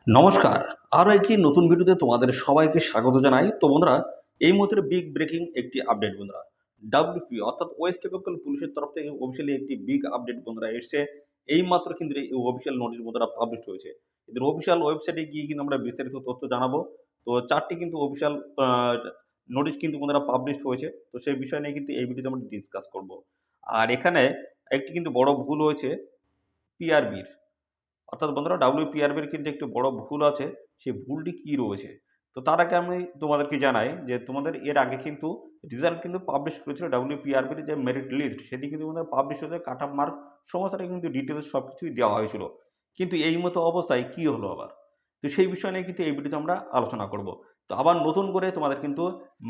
নমস্কার। আরো একটি নতুন ভিডিওতে তোমাদের সবাইকে স্বাগত জানাই। তো বন্ধুরা, এই মুহূর্তে বিগ ব্রেকিং একটি আপডেট বন্ধুরা। WP অর্থাৎ ওয়েস্ট বেঙ্গল পুলিশের তরফ থেকে অফিসিয়ালি একটি বিগ আপডেট বন্ধুরা এসছে। এইমাত্র কিন্তু এই অফিসিয়াল নোটিশ বন্ধুরা পাবলিশড হয়েছে। এদের অফিসিয়াল ওয়েবসাইটে গিয়ে কিন্তু আমরা বিস্তারিত তথ্য জানাবো। তো ৪ টি কিন্তু অফিসিয়াল আ নোটিশ কিন্তু বন্ধুরা পাবলিশড হয়েছে। তো সেই বিষয় নিয়ে কিন্তু এই ভিডিওতে আমরা ডিসকাস করব। আর এখানে একটি কিন্তু বড় ভুল হয়েছে পিআরবির। অর্থাৎ বন্ধুরা WPRB-র কিন্তু একটু বড় ভুল আছে। সেই ভুলটি কি রয়েছে? তো তার আগে আমি তোমাদেরকে জানাই যে তোমাদের এর আগে কিন্তু রেজাল্ট কিন্তু পাবলিশ করেছিল WPRB-র যে মেরিট লিস্ট সেটি কিন্তু তোমাদের পাবলিশ হয়েছে কাট অফ মার্ক সমস্তটা কিন্তু ডিটেইলস সবকিছুই দেওয়া হয়েছিল। কিন্তু এই মতো অবস্থায় কি হলো আবার? তো সেই বিষয় নিয়ে কিন্তু এই ভিডিওতে আমরা আলোচনা করব। তো আবার নতুন করে তোমাদের কিন্তু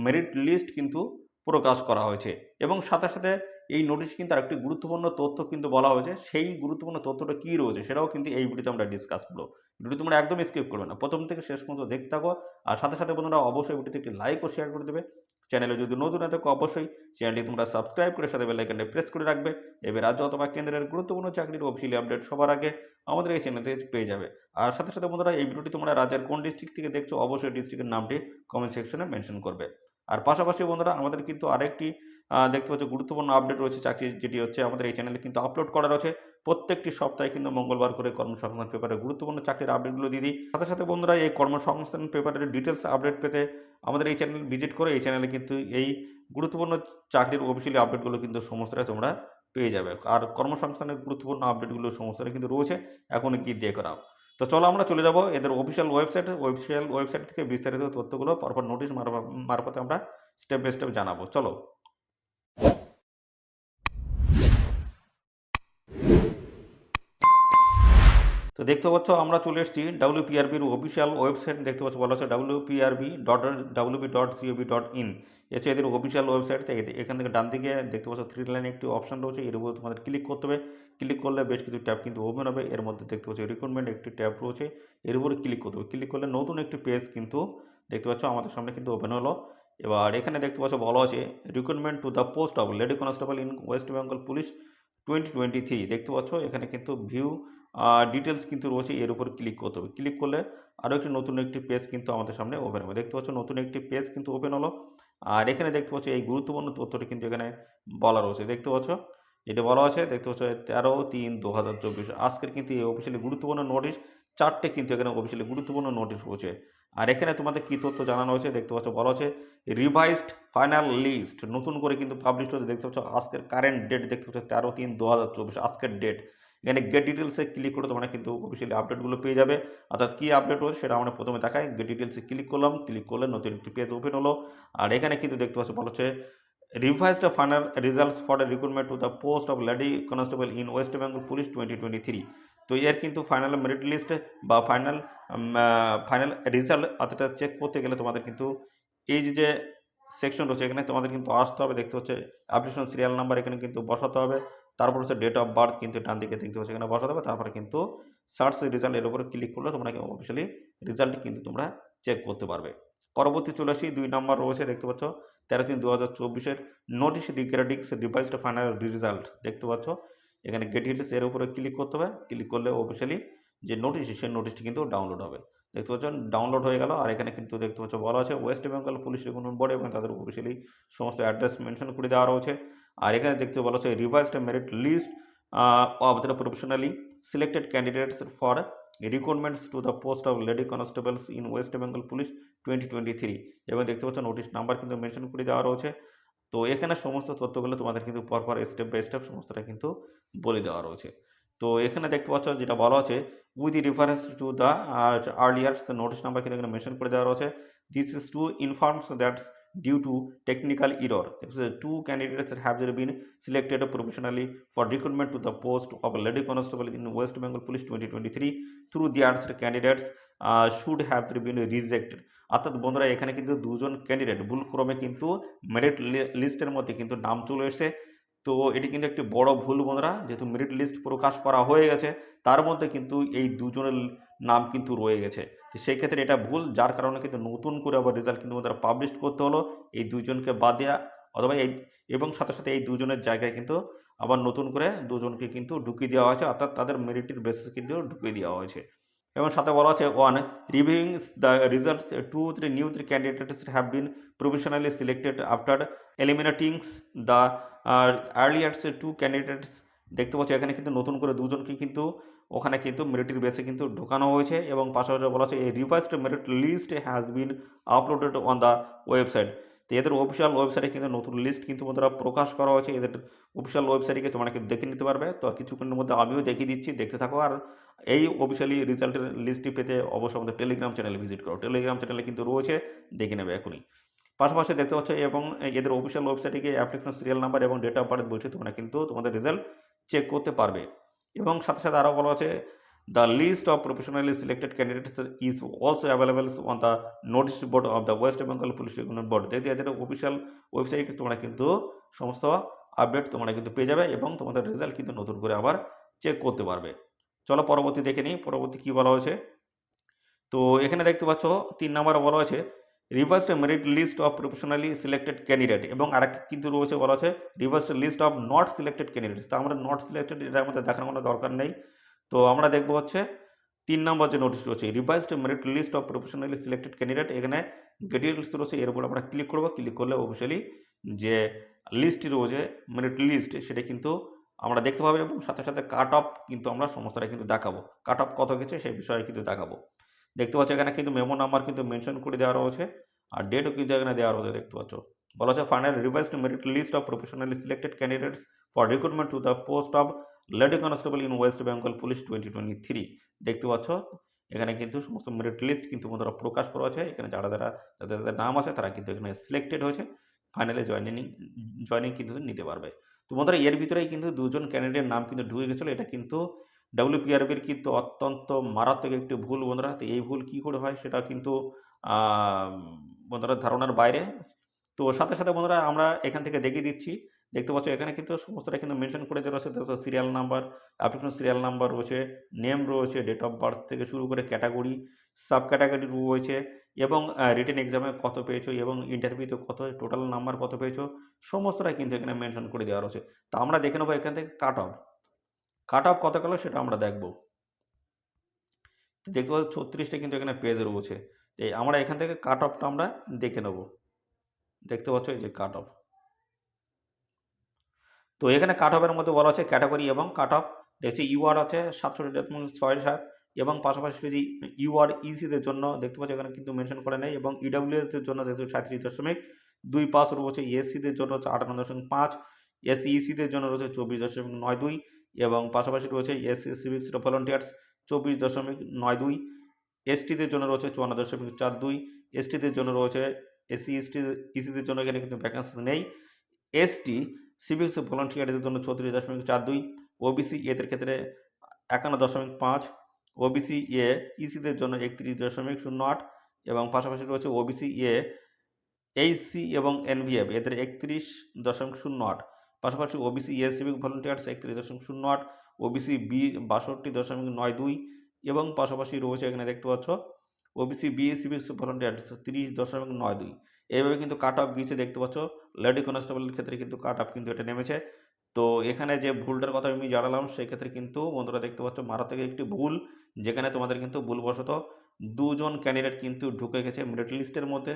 মেরিট লিস্ট কিন্তু প্রকাশ করা হয়েছে এবং সাথে, সাথে এই নোটিশে কিন্তু আরেকটি গুরুত্বপূর্ণ তথ্য কিন্তু বলা হয়েছে। সেই গুরুত্বপূর্ণ তথ্যটা কি রয়েছে সেটাও কিন্তু এই ভিডিওতে আমরা ডিসকাস করব। ভিডিও তোমরা একদম স্কিপ করবে না। ১ম থেকে শেষ পর্যন্ত দেখতে থাকো। আর সাথে, সাথে বন্ধুরা অবশ্যই ভিডিওতে একটি লাইক ও শেয়ার করে দেবে। চ্যানেলে যদি নতুন হয়ে থাকো অবশ্যই চ্যানেলটি তোমরা সাবস্ক্রাইব করে সাথে বেল আইকনটি প্রেস করে রাখবে। এবে রাজ্য অথবা কেন্দ্রের গুরুত্বপূর্ণ চাকরির অফিসিয়ালি আপডেট সবার আগে আমাদের এই চ্যানেলে পেয়ে যাবে। আর সাথে, সাথে বন্ধুরা এই ভিডিওটি তোমরা রাজ্যের কোন ডিস্ট্রিক্ট থেকে দেখছো অবশ্যই ডিস্ট্রিক্টের নামটি কমেন্ট সেকশনে মেনশন করবে। আর পাশাপাশি বন্ধুরা আমাদের কিন্তু আরেকটি দেখতে পাচ্ছ গুরুত্বপূর্ণ আপডেট রয়েছে চাকরির, যেটি হচ্ছে আমাদের এই চ্যানেলে কিন্তু আপলোড করা রয়েছে। প্রত্যেকটি সপ্তাহে কিন্তু মঙ্গলবার করে কর্মসংস্থান পেপারে গুরুত্বপূর্ণ চাকরির আপডেটগুলো দিয়ে দিই। সাথে, সাথে বন্ধুরা এই কর্মসংস্থান পেপারের ডিটেলস আপডেট পেতে আমাদের এই চ্যানেল ভিজিট করে এই চ্যানেলে কিন্তু এই গুরুত্বপূর্ণ চাকরির অফিসিয়ালি আপডেটগুলো কিন্তু সমস্তটাই তোমরা পেয়ে যাবে। আর কর্মসংস্থানের গুরুত্বপূর্ণ আপডেটগুলো সমস্তটাই কিন্তু রয়েছে। এখন গিয়ে দেখে নাও। তো চলো আমরা চলে যাব এদের অফিসিয়াল ওয়েবসাইট থেকে বিস্তারিত তথ্যগুলো পরপর নোটিশ মারফতে আমরা স্টেপ বাই স্টেপ জানাবো। চলো। তো দেখতে পাচ্ছ আমরা চলে এসেছি WPRB-র অফিসিয়াল ওয়েবসাইট। দেখতে পাচ্ছ বলা হচ্ছে wprb.wb.gov.in। হচ্ছে এদের অফিসিয়াল ওয়েবসাইট। এখান থেকে ডান দিকে দেখতে পাচ্ছ 3 লাইনে একটি অপশন রয়েছে, এর উপর তোমাদের ক্লিক করতে হবে। ক্লিক করলে বেশ কিছু ট্যাব কিন্তু ওপেন হবে। এর মধ্যে দেখতে পাচ্ছ রিক্রুটমেন্ট একটি ট্যাব রয়েছে, এর উপরে ক্লিক করতে হবে। ক্লিক করলে নতুন একটি পেজ কিন্তু দেখতে পাচ্ছ আমাদের সামনে কিন্তু ওপেন হলো। এবার এখানে দেখতে পাচ্ছ বলা আছে recruitment to the post of lady constable in West Bengal police 2023। দেখতে পাচ্ছ এখানে কিন্তু ভিউ ডিটেলস কিন্তু রয়েছে, এর উপর ক্লিক করতে হবে। ক্লিক করলে আরও নতুন একটি পেজ কিন্তু আমাদের সামনে ওপেন হবে। দেখতে পাচ্ছ নতুন একটি পেজ কিন্তু ওপেন হলো। আর এখানে দেখতে পাচ্ছ এই গুরুত্বপূর্ণ তথ্যটি কিন্তু এখানে বলা রয়েছে। দেখতে পাচ্ছ এটা বলা আছে, দেখতে পাচ্ছ 13/3/2024 আজকের কিন্তু এই অফিসিয়ালি গুরুত্বপূর্ণ নোটিশ 4টে কিন্তু এখানে অফিসিয়ালি গুরুত্বপূর্ণ নোটিশ রয়েছে। আর এখানে তোমাদের কী তথ্য জানানো হয়েছে দেখতে পাচ্ছ বলা আছে রিভাইজড ফাইনাল লিস্ট নতুন করে কিন্তু পাবলিশ হয়েছে। দেখতে পাচ্ছ আজকের কারেন্ট ডেট দেখতে পাচ্ছ 13/3/2024 আজকের ডেট। এখানে গেট ডিটেলসে ক্লিক করে তোমরা কিন্তু অফিসিয়ালি আপডেটগুলো পেয়ে যাবে। অর্থাৎ কী আপডেট রয়েছে সেটা আমরা প্রথমে দেখাই। গেট ডিটেলসে ক্লিক করলাম, ক্লিক করলে নতুন একটি পেজ ওপেন হলো। আর এখানে কিন্তু দেখতে পাচ্ছ বলা হচ্ছে revised final results for the recruitment to the post of lady constable in West Bengal police 2023। তো এর কিন্তু ফাইনাল মেরিট লিস্ট বা ফাইনাল রেজাল্ট অতটা চেক করতে গেলে তোমাদের কিন্তু এই যে সেকশন রয়েছে এখানে তোমাদের কিন্তু আসতে হবে। দেখতে হচ্ছে অ্যাপ্লিকেশন সিরিয়াল নাম্বার এখানে কিন্তু বসাতে হবে। তারপর হচ্ছে ডেট অফ বার্থ কিন্তু ডান দিকে দেখতে পাচ্ছ এখানে বসাতে হবে। তারপরে কিন্তু সার্চ রেজাল্ট এর উপরে ক্লিক করলে তোমরা অফিসিয়ালি রেজাল্টটি কিন্তু তোমরা চেক করতে পারবে। পরবর্তী চলে আসি 2 নম্বর রয়েছে দেখতে পাচ্ছ 13/3/2024 notice regarding revised final result. দেখতে পাচ্ছ এখানে গেট ডিটেলস এর উপরে ক্লিক করতে হবে। ক্লিক করলে অফিসিয়ালি যে নোটিশ সেই নোটিশটি কিন্তু ডাউনলোড হবে। দেখতে পাচ্ছ ডাউনলোড হয়ে গেল। আর এখানে কিন্তু দেখতে পাচ্ছ বলা আছে West Bengal police recruitment board এবং তাদের অফিসিয়ালি সমস্ত অ্যাড্রেস মেনশন করে দেওয়া রয়েছে। আর এখানে দেখতে বলা হচ্ছে revised merit list of the professionally selected candidates for recruitments to the post of lady constables in West Bengal police 2023 এবং দেখতে পাচ্ছ নোটিশ নাম্বার কিন্তু মেনশন করে দেওয়া রয়েছে। তো এখানে সমস্ত তথ্যগুলো তোমাদের কিন্তু পরপর স্টেপ বাই স্টেপ সমস্তটা কিন্তু বলে দেওয়া রয়েছে। তো এখানে দেখতে পাচ্ছ যেটা বলা আছে with reference to the earlier notice number কিন্তু এখানে মেনশন করে দেওয়া রয়েছে। This is to informs that due to technical error two candidates have been selected professionally for recruitment to the post of lady constable in West Bengal police 2023 through the arts candidates should have been rejected. অর্থাৎ বন্ধুরা এখানে কিন্তু দুজন candidate ভুলক্রমে কিন্তু merit লিস্টের মধ্যে কিন্তু নাম চলে এসেছে। তো এটি কিন্তু একটি বড় ভুল বন্ধুরা, যেহেতু মেরিট লিস্ট প্রকাশ করা হয়ে গেছে তার মধ্যে কিন্তু এই দুজনের নাম কিন্তু রয়ে গেছে। তো সেই ক্ষেত্রে এটা ভুল, যার কারণে কিন্তু নতুন করে আবার রেজাল্ট কিন্তু ওদের পাবলিশ করতে হলো এই দুজনকে বাদ দেওয়া অথবা এই এবং সাথে সাথে এই দুজনের জায়গায় কিন্তু আবার নতুন করে দুজনকে কিন্তু ঢুকিয়ে দেওয়া হয়েছে, অর্থাৎ তাদের মেরিটের বেসিস কিন্তু ঢুকিয়ে দেওয়া হয়েছে। এবং সাথে বলা হচ্ছে one reviewing the results to three new three candidates have been provisionally selected after eliminating the earlier two candidates. দেখতে পাচ্ছ এখানে কিন্তু নতুন করে দুজনকে কিন্তু ওখানে কিন্তু মেরিটের বেসে কিন্তু ঢোকানো হয়েছে এবং পাশাপাশি বলা হচ্ছে এই revised merit list has been uploaded on the website. তো এদের অফিসিয়াল ওয়েবসাইটে কিন্তু নতুন লিস্ট কিন্তু বন্ধুরা প্রকাশ করা হয়েছে। এদের অফিসিয়াল ওয়েবসাইটে তোমরা কিন্তু দেখে নিতে পারবে। তো কিছুক্ষণের মধ্যে আমিও দেখিয়ে দিচ্ছি, দেখতে থাকো। আর এই অফিসিয়ালি রেজাল্টের লিস্টটি পেতে অবশ্যই আমাদের টেলিগ্রাম চ্যানেলে ভিজিট করো। টেলিগ্রাম চ্যানেলে কিন্তু রয়েছে, দেখে নেবে এখনই। পাশাপাশি দেখতে পাচ্ছ এবং এদের অফিসিয়াল ওয়েবসাইটে গিয়ে অ্যাপ্লিকেশন সিরিয়াল নাম্বার এবং ডেট অফ বার্থ বলছে তোমরা কিন্তু তোমাদের রেজাল্ট চেক করতে পারবে। এবং সাথে সাথে আরও বলা আছে the list of professionally selected candidates is also available on the notice board of the West Bengal police recruitment board. দেখতে এদের অফিসিয়াল ওয়েবসাইটে তোমরা কিন্তু সমস্ত আপডেট তোমরা কিন্তু পেয়ে যাবে এবং তোমাদের রেজাল্ট কিন্তু নতুন করে আবার চেক করতে পারবে। চলো পরবর্তী দেখে নিই, পরবর্তী কী বলা হয়েছে। তো এখানে দেখতে পাচ্ছ 3 নম্বরে বলা হয়েছে reversed merit list of professionally selected candidate এবং আরেকটা কিন্তু রয়েছে বলা হচ্ছে reversed list of not selected candidates. তো আমরা নট সিলেক্টেড এটার মধ্যে দেখার কোনো দরকার নেই। তো আমরা দেখবো হচ্ছে 3 নম্বর যে নোটিশ রয়েছে revised merit list of professionally selected candidate. এখানে ডিটেলস রয়েছে, এর উপর আমরা ক্লিক করবো। ক্লিক করলে অফিসিয়ালি যে লিস্টটি রয়েছে মেরিট লিস্ট সেটা কিন্তু আমরা দেখতে পাবো এবং সাথে সাথে কাট অফ কিন্তু আমরা সমস্তটা কিন্তু দেখাবো। কাট অফ কত গেছে সেই বিষয়ে কিন্তু দেখাবো। দেখতে পাচ্ছ এখানে কিন্তু মেমো নাম্বার কিন্তু মেনশন করে দেওয়া রয়েছে আর ডেটও কিন্তু এখানে দেওয়া রয়েছে। দেখতে পাচ্ছ বলা হচ্ছে final revised merit list of professionally selected candidates for recruitment to the post of lady constable in West Bengal police 2023। দেখতে পাচ্ছ এখানে কিন্তু সমস্ত মেরিট লিস্ট কিন্তু বন্ধুরা প্রকাশ করা আছে। এখানে যারা যারা যাদের নাম আছে তারা কিন্তু এখানে সিলেক্টেড হয়েছে, ফাইনালে জয়নিং কিন্তু নিতে পারবে। তো বন্ধুরা এর ভিতরেই কিন্তু দুজন ক্যান্ডিডেটের নাম কিন্তু ঢুকে গেছিলো। এটা কিন্তু ডাব্লিউপিআরবির কিন্তু অত্যন্ত মারাত্মক একটি ভুল বন্ধুরা। তো এই ভুল কী করে হয় সেটা কিন্তু বন্ধুরা ধারণার বাইরে। তো সাথে সাথে বন্ধুরা আমরা এখান থেকে দেখিয়ে দিচ্ছি। দেখতে পাচ্ছ এখানে কিন্তু সমস্তটা কিন্তু মেনশন করে দেওয়া রয়েছে। Serial number, application serial number রয়েছে, নেম রয়েছে, ডেট অফ বার্থ থেকে শুরু করে ক্যাটাগরি, সাব ক্যাটাগরি রয়েছে এবং রিটেন এক্সামে কত পেয়েছো এবং ইন্টারভিউতে কত টোটাল নাম্বার কত পেয়েছো সমস্তটা কিন্তু এখানে মেনশন করে দেওয়া রয়েছে। তো আমরা দেখে নেবো এখান থেকে কাট অফ কত গেল সেটা আমরা দেখব। দেখতে পাচ্ছি 36টা কিন্তু এখানে পেজ রয়েছে। এই আমরা এখান থেকে কাট অফটা আমরা দেখে নেব। দেখতে পাচ্ছ এই যে কাট অফ। তো এখানে কাট অফের মধ্যে বলা হচ্ছে ক্যাটাগরি এবং কাট অফ। দেখছি ইউআর আছে 67.67 এবং পাশাপাশি যদি ইউআর ইসিদের জন্য দেখতে পাচ্ছি এখানে কিন্তু মেনশন করে নেই এবং ইডাব্লিউএসদের জন্য দেখতে 37.25 রয়েছে, এসসিদের জন্য হচ্ছে 58.5, এসইসিদের জন্য রয়েছে 24.92 এবং পাশাপাশি রয়েছে এসসি সিভিক্স ভলান্টিয়ার্স 24.92, এসটিদের জন্য রয়েছে 54.42, এসটিদের জন্য রয়েছে ইসিদের জন্য এখানে কিন্তু ভ্যাকেন্সি নেই, এসটি সিভিক্স ভলান্টিয়ারদের জন্য 34.42, ওবিসি এদের ক্ষেত্রে 51.5, ওবিসি এ ইসিদের জন্য 31.08 এবং পাশাপাশি রয়েছে ওবিসি এ এইচসি এবং এনভিএফ এদের 31.08, পাশাপাশি OBC A civic volunteers 31.08, OBC B 62.92 এবং পাশাপাশি রয়েছে এখানে দেখতে পাচ্ছ ওবিসি বি সিভিক ভলান্টিয়ার্স 30.92। এইভাবে কিন্তু কাট অফ গিয়েছে। দেখতে পাচ্ছ লেডি কনস্টেবলের ক্ষেত্রে কিন্তু কাট অফ কিন্তু এটা নেমেছে। তো এখানে যে ভুলটার কথা আমি জানালাম সেক্ষেত্রে কিন্তু বন্ধুরা দেখতে পাচ্ছ মারাত্মক একটি ভুল, যেখানে তোমাদের কিন্তু ভুলবশত দুজন ক্যান্ডিডেট কিন্তু ঢুকে গেছে মেরিট লিস্টের মধ্যে।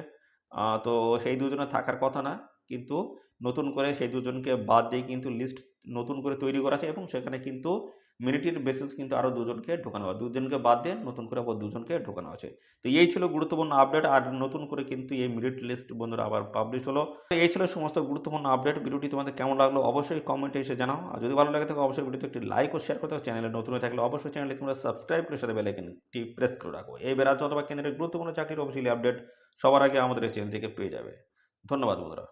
তো সেই দুজনে থাকার কথা না, কিন্তু নতুন করে সেই দুজনকে বাদ দিয়ে কিন্তু লিস্ট নতুন করে তৈরি করা আছে এবং সেখানে কিন্তু মেরিটের বেসিস কিন্তু আরও দুজনকে ঢোকানো হয়, দুজনকে বাদ দিয়ে নতুন করে আবার দুজনকে ঢোকানো আছে। তো এই ছিল গুরুত্বপূর্ণ আপডেট। আর নতুন করে কিন্তু এই মেরিট লিস্ট বন্ধুরা আবার পাবলিশ হলো। এই ছিল সমস্ত গুরুত্বপূর্ণ আপডেট। ভিডিওটি তোমাদের কেমন লাগলো অবশ্যই কমেন্টে এসে জানাও। আর যদি ভালো লাগে থাকে অবশ্যই ভিডিওতে একটি লাইক ও শেয়ার করতে হবে। চ্যানেলে নতুন হয়ে থাকলে অবশ্যই চ্যানেলটি তোমরা সাবস্ক্রাইব করে সাথে বেল আইকনটি প্রেস করে রাখো। এই রাজ্য অথবা কেন্দ্রের গুরুত্বপূর্ণ চাকরির অবশ্যই আপডেট সবার আগে আমাদের এই চ্যানেল থেকে পেয়ে যাবে। ধন্যবাদ বন্ধুরা।